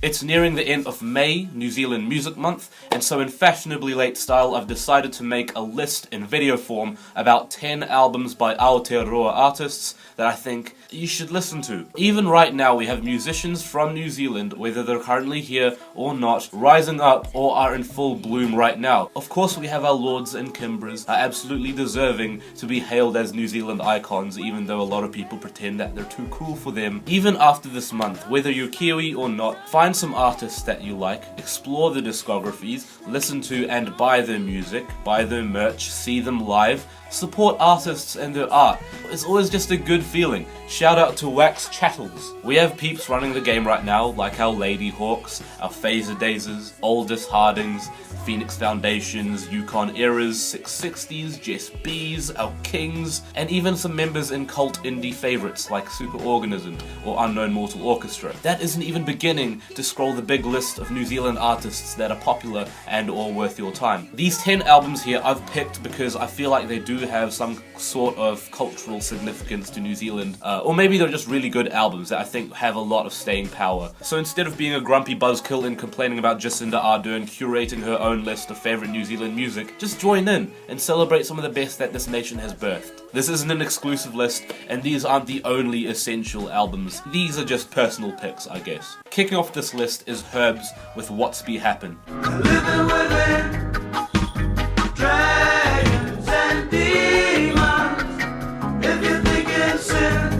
It's nearing the end of May, New Zealand Music Month, and so in fashionably late style I've decided to make a list in video form about 10 albums by Aotearoa artists that I think you should listen to. Even right now we have musicians from New Zealand, whether they're currently here or not, rising up or are in full bloom right now. Of course we have our lords and Kimbras, are absolutely deserving to be hailed as New Zealand icons, even though a lot of people pretend that they're too cool for them. Even after this month, whether you're Kiwi or not, find some artists that you like, explore the discographies, listen to and buy their music, buy their merch, see them live, support artists and their art. It's always just a good feeling. Shout out to Wax Chattels. We have peeps running the game right now, like our Lady Hawks, our Phaser Dazers, Aldous Hardings, Phoenix Foundations, Yukon Eras, 660s, Jess B's, our Kings, and even some members in cult indie favourites like Superorganism or Unknown Mortal Orchestra. That isn't even beginning to scroll the big list of New Zealand artists that are popular and or worth your time. These 10 albums here I've picked because I feel like they do have some sort of cultural significance to New Zealand, or maybe they're just really good albums that I think have a lot of staying power. So instead of being a grumpy buzzkill and complaining about Jacinda Ardern curating her own list of favourite New Zealand music, just join in and celebrate some of the best that this nation has birthed. This isn't an exclusive list, and these aren't the only essential albums. These are just personal picks, I guess. Kicking off this list is Herbs with What's Be Happen. Living within dragons and demons, if you think it's sin.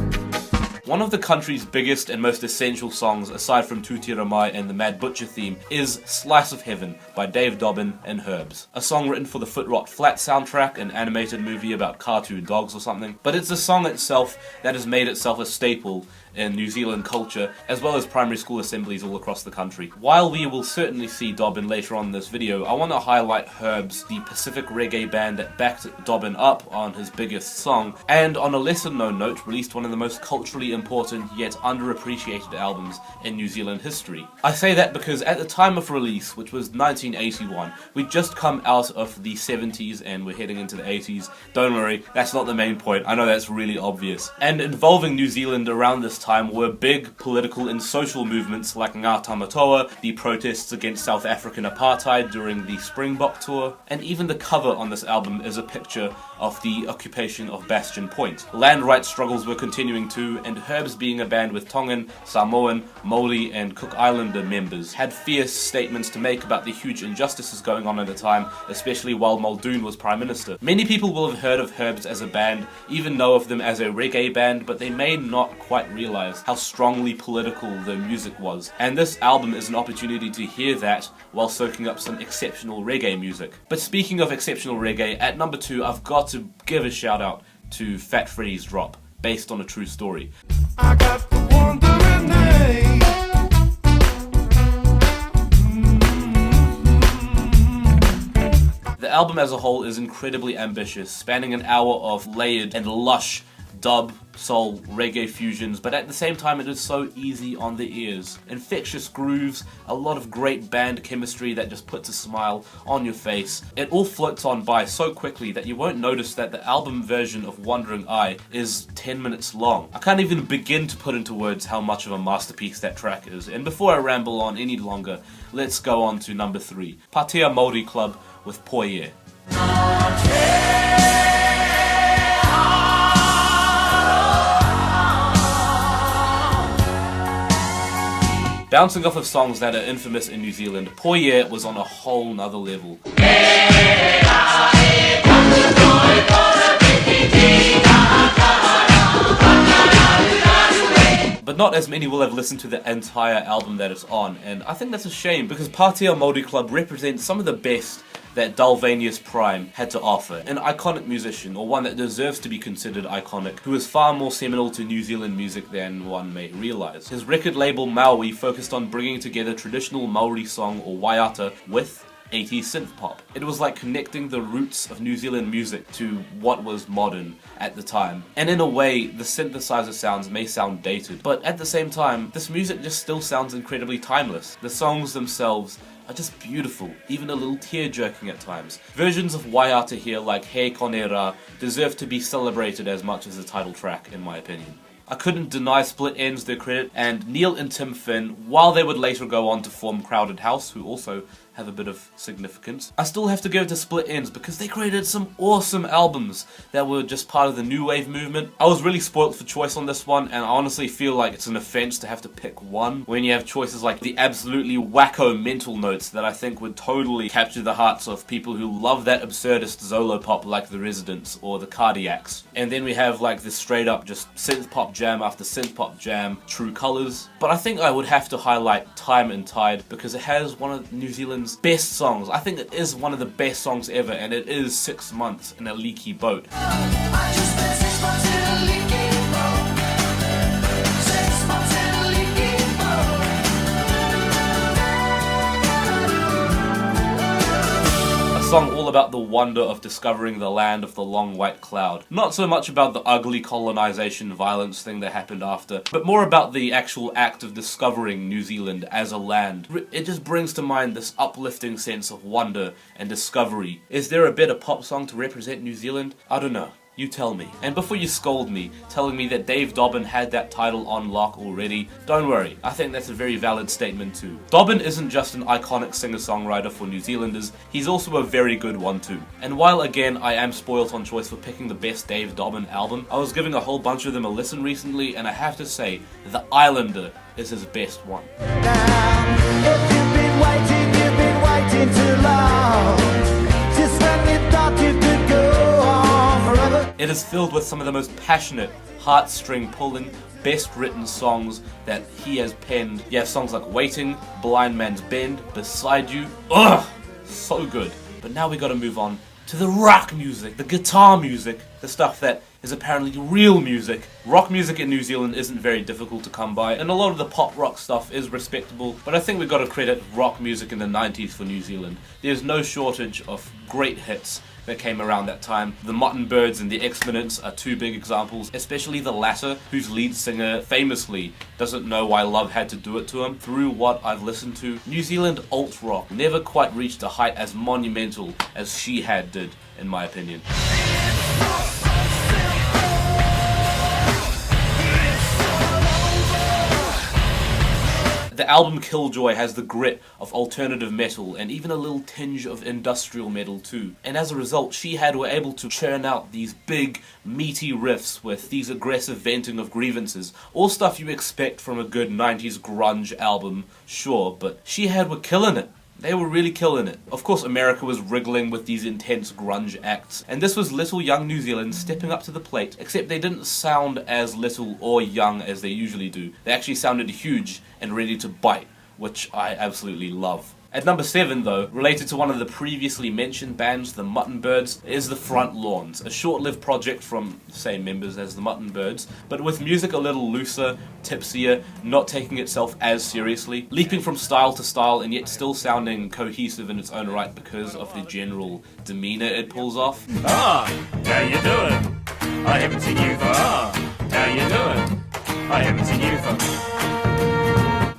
One of the country's biggest and most essential songs, aside from Tūtira Mai and the Mad Butcher theme, is Slice of Heaven by Dave Dobbyn and Herbs. A song written for the Foot Rot Flat soundtrack, an animated movie about cartoon dogs or something. But it's a song itself that has made itself a staple in New Zealand culture, as well as primary school assemblies all across the country. While we will certainly see Dobbyn later on in this video, I want to highlight Herbs, the Pacific reggae band that backed Dobbyn up on his biggest song, and on a lesser known note, released one of the most culturally important yet underappreciated albums in New Zealand history. I say that because at the time of release, which was 1981, we'd just come out of the 70s and we're heading into the 80s. Don't worry, that's not the main point. I know that's really obvious. And involving New Zealand around this time were big political and social movements like Ngā Tamatoa, the protests against South African apartheid during the Springbok tour, and even the cover on this album is a picture of the occupation of Bastion Point. Land rights struggles were continuing too, and Herbs, being a band with Tongan, Samoan, Māori and Cook Islander members, had fierce statements to make about the huge injustices going on at the time, especially while Muldoon was Prime Minister. Many people will have heard of Herbs as a band, even know of them as a reggae band, but they may not quite realise how strongly political their music was. And this album is an opportunity to hear that while soaking up some exceptional reggae music. But speaking of exceptional reggae, at number 2 I've got to give a shout out to Fat Freddy's Drop, based on a true story. I got the wandering name. The album as a whole is incredibly ambitious, spanning an hour of layered and lush dub, soul, reggae fusions, but at the same time it is so easy on the ears. Infectious grooves, a lot of great band chemistry that just puts a smile on your face. It all floats on by so quickly that you won't notice that the album version of Wandering Eye is 10 minutes long. I can't even begin to put into words how much of a masterpiece that track is, and before I ramble on any longer, let's go on to number 3, Patea Māori Club with Patea. Bouncing off of songs that are infamous in New Zealand, Patea was on a whole nother level. But not as many will have listened to the entire album that it's on, and I think that's a shame because Patea Māori Club represents some of the best that Dalvania's Prime had to offer. An iconic musician, or one that deserves to be considered iconic, who is far more seminal to New Zealand music than one may realise. His record label Maui focused on bringing together traditional Māori song or waiata with 80s synth pop. It was like connecting the roots of New Zealand music to what was modern at the time. And in a way, the synthesizer sounds may sound dated, but at the same time, this music just still sounds incredibly timeless. The songs themselves are just beautiful, even a little tear-jerking at times. Versions of waiata here like He Konera deserve to be celebrated as much as the title track, in my opinion. I couldn't deny Split Enz their credit, and Neil and Tim Finn, while they would later go on to form Crowded House, who also have a bit of significance, I still have to give it to Split Enz because they created some awesome albums that were just part of the new wave movement. I was really spoilt for choice on this one, and I honestly feel like it's an offense to have to pick one when you have choices like the absolutely wacko Mental Notes that I think would totally capture the hearts of people who love that absurdist Zolo pop like The Residents or the Cardiacs. And then we have like this straight up just synth pop jam after synth pop jam, True Colours. But I think I would have to highlight Time and Tide because it has one of New Zealand's best songs. I think it is one of the best songs ever, and it is 6 months in a leaky boat. I just spent 6 months in a leaky boat. 6 months in a leaky boat. A song all about the wonder of discovering the land of the long white cloud. Not so much about the ugly colonization violence thing that happened after, but more about the actual act of discovering New Zealand as a land. It just brings to mind this uplifting sense of wonder and discovery. Is there a better pop song to represent New Zealand? I don't know. You tell me. And before you scold me, telling me that Dave Dobbyn had that title on lock already, don't worry, I think that's a very valid statement too. Dobbyn isn't just an iconic singer-songwriter for New Zealanders, he's also a very good one too. And while again I am spoilt on choice for picking the best Dave Dobbyn album, I was giving a whole bunch of them a listen recently, and I have to say, The Islander is his best one. Now, if you've been waiting too long. Just when you thought you could go on forever. It is filled with some of the most passionate, heartstring-pulling, best-written songs that he has penned. You have songs like Waiting, Blind Man's Bend, Beside You. Ugh! So good. But now we gotta move on to the rock music, the guitar music, the stuff that is apparently real music. Rock music in New Zealand isn't very difficult to come by, and a lot of the pop rock stuff is respectable, but I think we've got to credit rock music in the 90s for New Zealand. There's no shortage of great hits that came around that time. The Muttonbirds and the Exponents are two big examples, especially the latter, whose lead singer famously doesn't know why love had to do it to him. Through what I've listened to, New Zealand alt-rock never quite reached a height as monumental as Shihad did, in my opinion. The album Killjoy has the grit of alternative metal and even a little tinge of industrial metal too. And as a result, Shihad were able to churn out these big, meaty riffs with these aggressive venting of grievances. All stuff you expect from a good 90s grunge album, sure, but Shihad were killing it. They were really killing it. Of course, America was wriggling with these intense grunge acts, and this was little young New Zealand stepping up to the plate, except they didn't sound as little or young as they usually do. They actually sounded huge and ready to bite, which I absolutely love. At number 7 though, related to one of the previously mentioned bands, the Muttonbirds, is the Front Lawns, a short-lived project from the same members as the Muttonbirds, but with music a little looser, tipsier, not taking itself as seriously, leaping from style to style and yet still sounding cohesive in its own right because of the general demeanour it pulls off. How you doing? I haven't seen you for how you doing? I haven't seen you for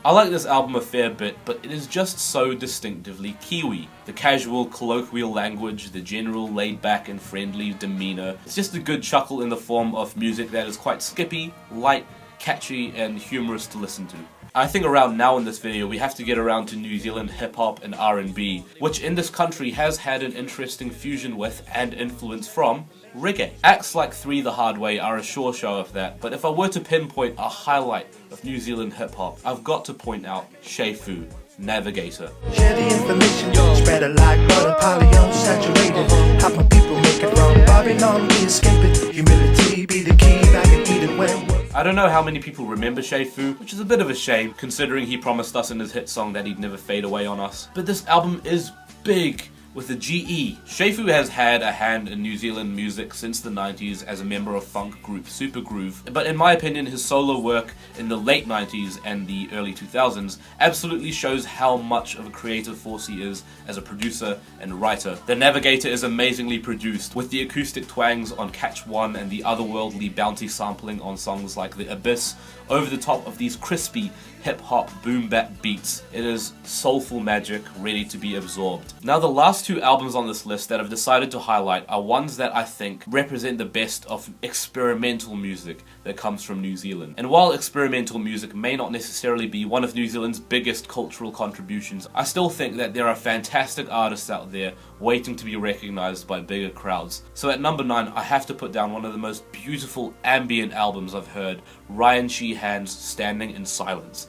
I like this album a fair bit, but it is just so distinctively Kiwi. The casual, colloquial language, the general laid-back and friendly demeanour. It's just a good chuckle in the form of music that is quite skippy, light, catchy, and humorous to listen to. I think around now in this video we have to get around to New Zealand hip-hop and R&B, which in this country has had an interesting fusion with and influence from reggae. Acts like 3 The Hard Way are a sure show of that, but if I were to pinpoint a highlight of New Zealand hip-hop, I've got to point out Shehu, Navigator. Share the information, spread it like butter, polyunsaturated. How my people make it from Babylon, we escape it. Humility be the key, back and eat it when. I don't know how many people remember Shehu, which is a bit of a shame, considering he promised us in his hit song that he'd never fade away on us. But this album is big, with a GE. Shehu has had a hand in New Zealand music since the 90s as a member of funk group Super Groove, but in my opinion his solo work in the late 90s and the early 2000s absolutely shows how much of a creative force he is as a producer and writer. The Navigator is amazingly produced, with the acoustic twangs on Catch One and the otherworldly bounty sampling on songs like The Abyss, over the top of these crispy, hip-hop boom-bap beats. It is soulful magic ready to be absorbed. Now the last two albums on this list that I've decided to highlight are ones that I think represent the best of experimental music that comes from New Zealand. And while experimental music may not necessarily be one of New Zealand's biggest cultural contributions, I still think that there are fantastic artists out there waiting to be recognized by bigger crowds. So at number 9, I have to put down one of the most beautiful ambient albums I've heard, Rhian Sheehan's Standing in Silence.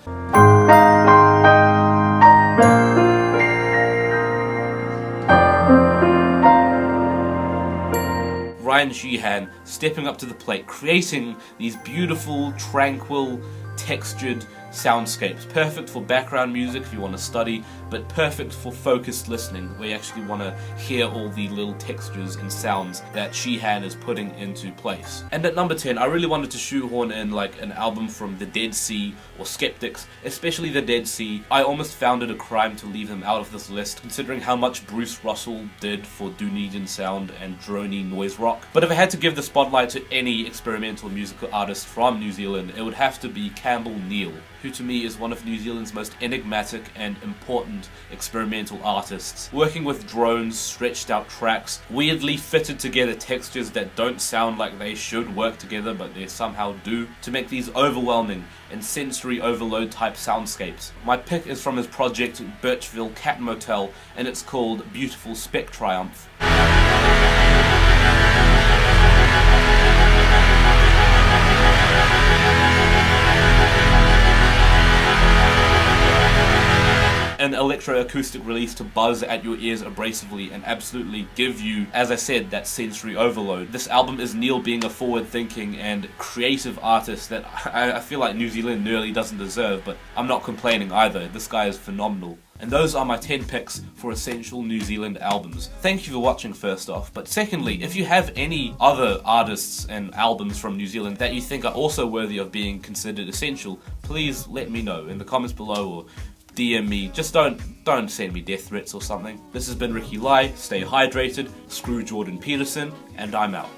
Rhian Sheehan stepping up to the plate, creating these beautiful, tranquil, textured soundscapes, perfect for background music if you want to study, but perfect for focused listening where you actually want to hear all the little textures and sounds that Sheehan is putting into place. And at number 10, I really wanted to shoehorn in like an album from the Dead Sea or Skeptics, especially the Dead Sea. I almost found it a crime to leave him out of this list, considering how much Bruce Russell did for Dunedin sound and droney noise rock. But if I had to give the spotlight to any experimental musical artist from New Zealand, it would have to be Campbell Neal, who to me is one of New Zealand's most enigmatic and important experimental artists, working with drones, stretched out tracks, weirdly fitted together textures that don't sound like they should work together but they somehow do, to make these overwhelming and sensory overload type soundscapes. My pick is from his project Birchville Cat Motel, and it's called Beautiful Speck Triumph. An electroacoustic release to buzz at your ears abrasively and absolutely give you, as I said, that sensory overload. This album is Neil being a forward-thinking and creative artist that I feel like New Zealand nearly doesn't deserve, but I'm not complaining either. This guy is phenomenal. And those are my 10 picks for essential New Zealand albums. Thank you for watching first off, but secondly, if you have any other artists and albums from New Zealand that you think are also worthy of being considered essential, please let me know in the comments below or DM me. Just don't send me death threats or something. This has been Ricky Lai. Stay hydrated. Screw Jordan Peterson, and I'm out.